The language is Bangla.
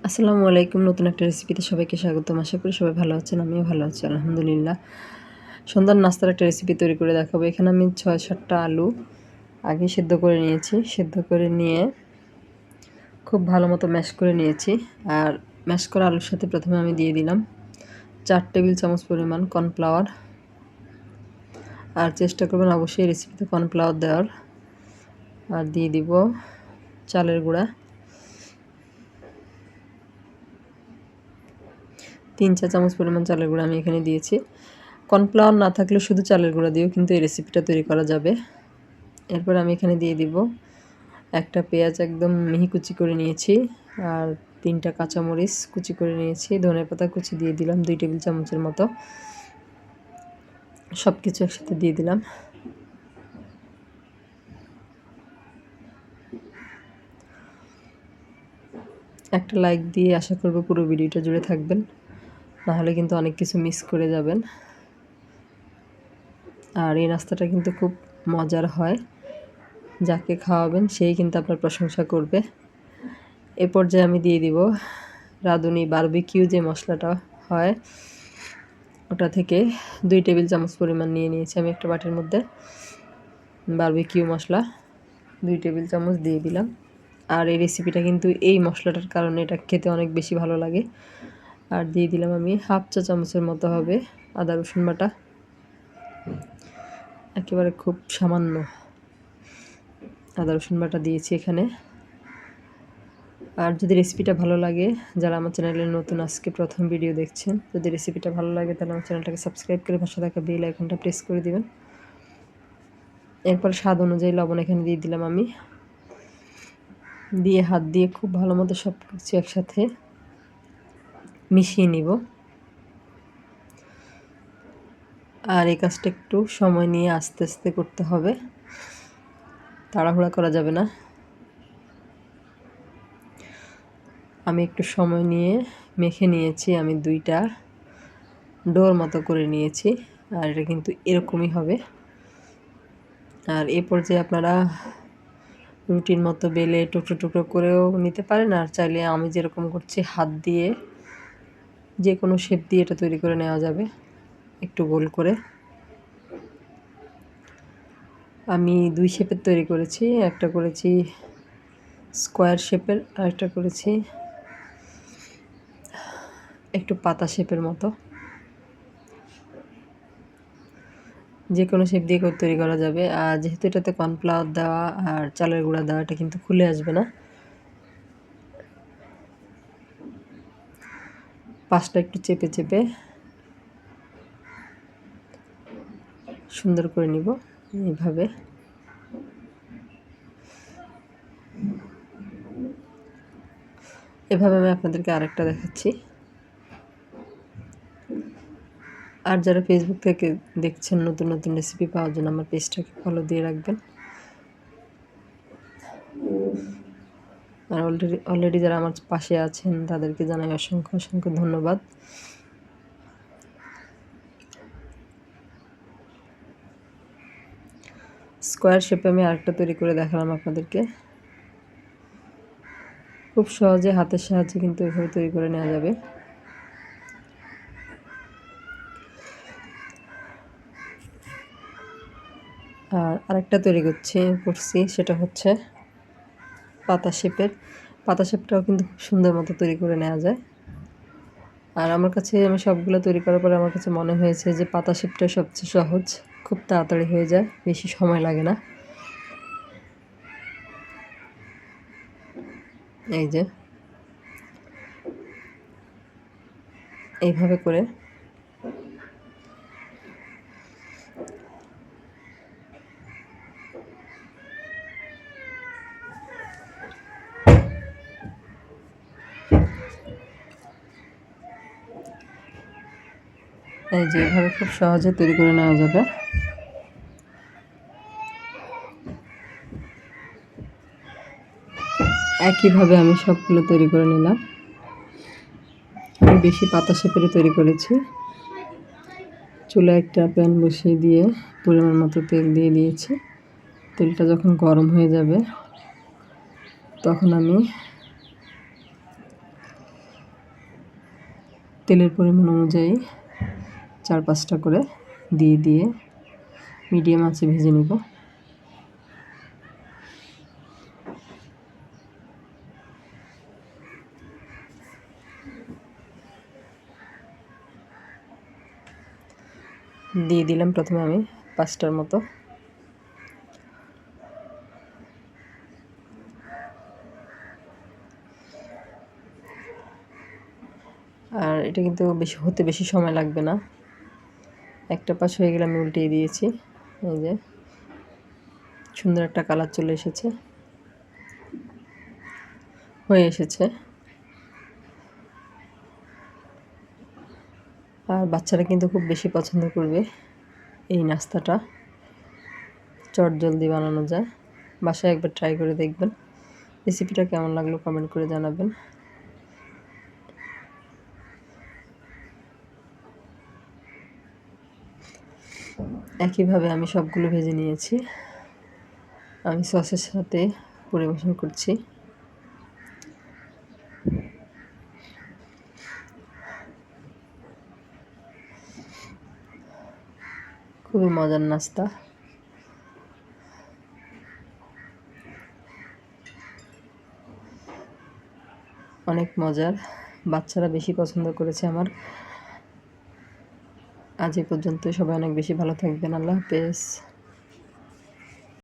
আসসালামু আলাইকুম। নতুন একটা রেসিপিতে সবাইকে স্বাগতম। আশা করি সবাই ভালো আছেন। আমিও ভালো আছি আলহামদুলিল্লাহ। সন্ধ্যার নাস্তার একটা রেসিপি তৈরি করে দেখাবো। এখানে আমি ৬-৭টা আলু আগে সেদ্ধ করে নিয়েছি। সেদ্ধ করে নিয়ে খুব ভালো মতো ম্যাশ করে নিয়েছি। আর ম্যাশ করা আলুর সাথে প্রথমে আমি দিয়ে দিলাম ৪ টেবিল চামচ পরিমাণ কর্নফ্লাওয়ার। আর চেষ্টা করবেন অবশ্যই রেসিপিতে কর্নফ্লাওয়ার দেওয়ার। আর দিয়ে দিব চালের গুঁড়া ৩ চা চামচ পরিমাণ চালের গুঁড়া আমি এখানে দিয়েছি। কর্নফ্লাওয়ার না থাকলে শুধু চালের গুঁড়া দিয়েও কিন্তু এই রেসিপিটা তৈরি করা যাবে। এরপর আমি এখানে দিয়ে দিব একটা পেঁয়াজ একদম মিহি কুচি করে নিয়েছি, আর ৩টা কাঁচামরিচ কুচি করে নিয়েছি, ধনেপাতা কুচি দিয়ে দিলাম ২ টেবিল চামচের মতো। সব কিছু একসাথে দিয়ে দিলাম। একটা লাইক দিয়ে আশা করব পুরো ভিডিওটা জুড়ে থাকবেন, নাহলে কিন্তু অনেক কিছু মিস করে যাবেন। আর এই নাস্তাটা কিন্তু খুব মজার হয়, যাকে খাওয়াবেন সেই কিন্তু আপনার প্রশংসা করবে। এ পর্যায়ে আমি দিয়ে দিব রাঁধুনি বারবিকিউ যে মশলাটা হয়, ওটা থেকে ২ টেবিল চামচ পরিমাণ নিয়ে নিয়েছি আমি একটা বাটির মধ্যে। বারবিকিউ মশলা ২ টেবিল চামচ দিয়ে দিলাম। আর এই রেসিপিটা কিন্তু এই মশলাটার কারণে এটা খেতে অনেক বেশি ভালো লাগে। আর দিয়ে দিলাম আমি হাফ চা চামচের মতো হবে আদা রসুন বাটা, একেবারে খুব সামান্য আদা রসুন বাটা দিয়েছি এখানে। আর যদি রেসিপিটা ভালো লাগে, যারা আমার চ্যানেলে নতুন আজকে প্রথম ভিডিও দেখছেন, যদি রেসিপিটা ভালো লাগে তাহলে আমার চ্যানেলটাকে সাবস্ক্রাইব করে পাশে থাকা বেল আইকনটা প্রেস করে দিবেন। এরপর স্বাদ অনুযায়ী লবণ এখানে দিয়ে দিলাম আমি। দিয়ে হাত দিয়ে খুব ভালো মতো সব কিছু একসাথে মিশিয়ে নিব। আর এই কাজটা একটু সময় নিয়ে আস্তে আস্তে করতে হবে, তাড়াহুড়া করা যাবে না। আমি একটু সময় নিয়ে মেখে নিয়েছি, আমি 2টা ডোর মতো করে নিয়েছি। আর এটা কিন্তু এরকমই হবে। আর এ পর্যায়ে আপনারা রুটির মতো বেলে টুকরো টুকরো করেও নিতে পারেন, আর চাইলে আমি যেরকম করছি হাত দিয়ে যে কোনো শেপ দিয়ে এটা তৈরি করে নেওয়া যাবে একটু গোল করে। আমি 2 শেপের তৈরি করেছি, একটা করেছি স্কোয়ার শেপের, আর একটা করেছি একটু পাতা শেপের মতো। যে কোনো শেপ দিয়ে তৈরি করা যাবে। আর যেহেতু এটাতে কর্নফ্লাওয়ার দেওয়া আর চালের গুঁড়া দেওয়া, এটা কিন্তু খুলে আসবে না। পাশটা একটু চেপে চেপে সুন্দর করে নিব এইভাবে। এভাবে আমি আপনাদেরকে আরেকটা দেখাচ্ছি। আর যারা ফেসবুক থেকে দেখছেন, নতুন নতুন রেসিপি পাওয়ার জন্য আমার পেজটাকে ফলো দিয়ে রাখবেন। আর অলরেডি যারা আমার পাশে আছেন তাদেরকে জানাই অসংখ্য অসংখ্য ধন্যবাদ। স্কোয়ার শেপে আমি আরেকটা তৈরি করে দেখালাম আপনাদেরকে। খুব সহজে হাতের সাহায্যে কিন্তু এভাবে তৈরি করে নেওয়া যাবে। আর আরেকটা তৈরি করছি সেটা হচ্ছে পাতা শেপের। পাতা শেপটাও কিন্তু খুব সুন্দর মতো তৈরি করে নেওয়া যায়। আর আমার কাছে আমি সবগুলো তৈরি করার পরে আমার কাছে মনে হয়েছে যে পাতা শেপটা সবচেয়ে সহজ, খুব তাড়াতাড়ি হয়ে যায়, বেশি সময় লাগে না। এই যে এইভাবে করে এইভাবে খুব সহজে তৈরি করে নেওয়া যাবে। একইভাবে আমি সবগুলো তৈরি করে নিলাম। আমি বেশি পাতা শেপেরই তৈরি করেছি। চুলায় একটা প্যান বসিয়ে দিয়ে পরিমাণ মতো তেল দিয়ে দিয়েছি। তেলটা যখন গরম হয়ে যাবে তখন আমি তেলের পরিমাণ অনুযায়ী 4-5টা করে দিয়ে মিডিয়াম আঁচে ভেজে নিব। দিয়ে দিলাম প্রথমে আমি 5টার মতো। আর এটা কিন্তু বেশি সময় লাগবে না। একটা পাশ হয়ে গেলে আমি উল্টিয়ে দিয়েছি। এই যে সুন্দর একটা কালার চলে এসেছে, হয়ে এসেছে। আর বাচ্চারা কিন্তু খুব বেশি পছন্দ করবে এই নাস্তাটা। চটজলদি বানানো যায়, বাসায় একবার ট্রাই করে দেখবেন। রেসিপিটা কেমন লাগলো কমেন্ট করে জানাবেন। একইভাবে আমি সবগুলো ভেজে নিয়েছি। আমি সসের সাথে পরিবেশন করছি। খুবই মজার নাস্তা। অনেক মজার, বাচ্চারা বেশি পছন্দ করেছে আমার। আজ এ পর্যন্ত, সবাই অনেক বেশি ভালো থাকবেন। আল্লাহ হাফেজ।